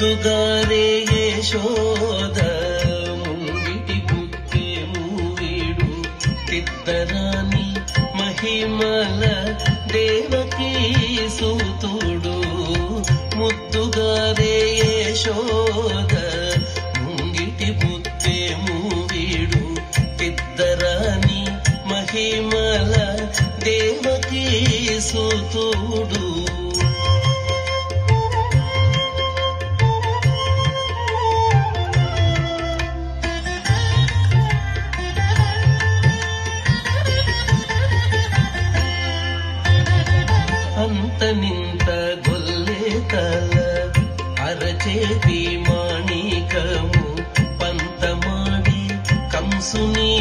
ముద్దుగారే యశోద ముంగిటి పుట్టేము వీడు తిద్దరాని మహిమల దేవకీ సూతుడు. ముద్దుగారే యశోద ముంగిటి పుట్టేము వీడు తిద్దరాని మహిమల దేవకీ సూతుడు. అంత నింత గొల్లే తల అరచేతి మాణికము పంతమాడి కంసుని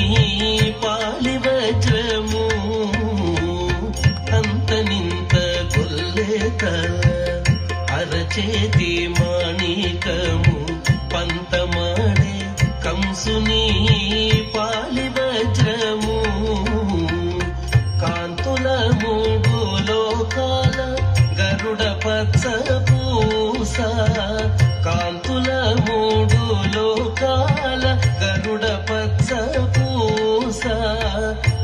పాలి వజ్రము. అంత నింత గొల్లే తల అరచేతి మాణికము పంతమాడే కంసుని పాలి వజ్రము. కాంతుల మూడు లోకాల గరుడ పచ్చ పూస. కాంతుల మూడు లోకాల గరుడ పచ్చ పూస.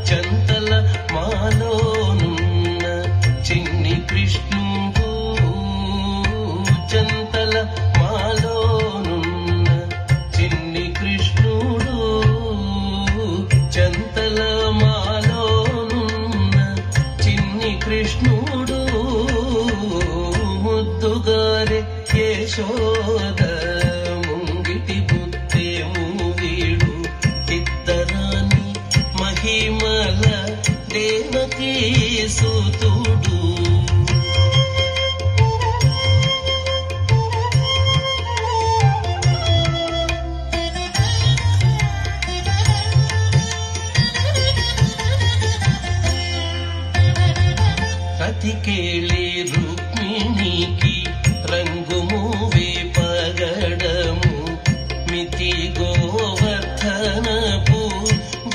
చంతల మాలోనున్న చిన్ని కృష్ణుడు. చంతల మాలోనున్న చిన్ని కృష్ణుడు. చంతల మాలోనున్న చిన్ని కృష్ణుడు. ముద్దుగారే యశోద ముంగిటి బుద్ధేము వీడు ఇద్దరాని మహిమల దేవకీ సూతుడు. రతికేళి రుక్మిణికి రంగుమూవే పగడము. మితి గోవర్ధనపు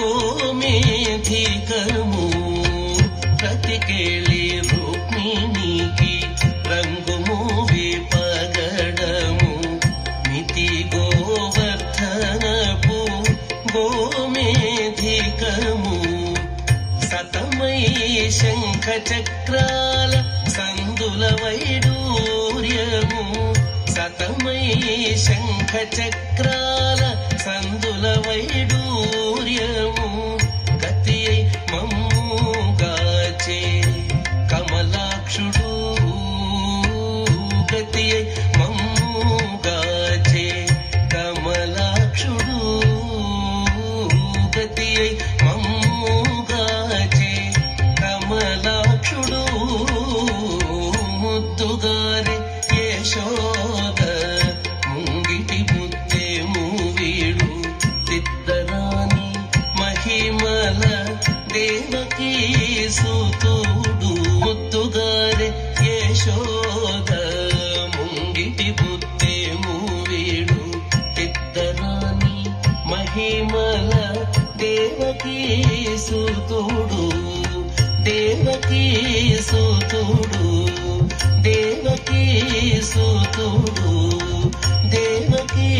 గోమేధికము. రతికేళి రుక్మిణికి రంగుమూవే పగడము. మితి గోవర్ధనపు గోమేధికము. సతమై శంఖ చక్రాల సందుల వైడూర్యము. సతమై శంఖ చక్రాల సందుల వైడూర్యము. గతి మమ్ముగాచే కమలాక్షుడు. గతి మమ్ముగాచే కమలాక్షుడు. గతి మమ్ముగాచే కమలాక్షుడు. ముద్దుగారే యశోద ముంగిటి బుద్ధేము వీడు తిద్దరాని మహిమల దేవకీ సూతుడు. ముద్దుగారే యశోద ముంగిటి బుద్ధేము వీడు తిద్దరాని మహిమల దేవకీ సూతుడు. దేవకీ సూతుడు. దేవకీ సూతుడు. దేవకీ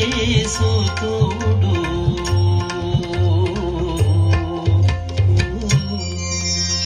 సూతుడు.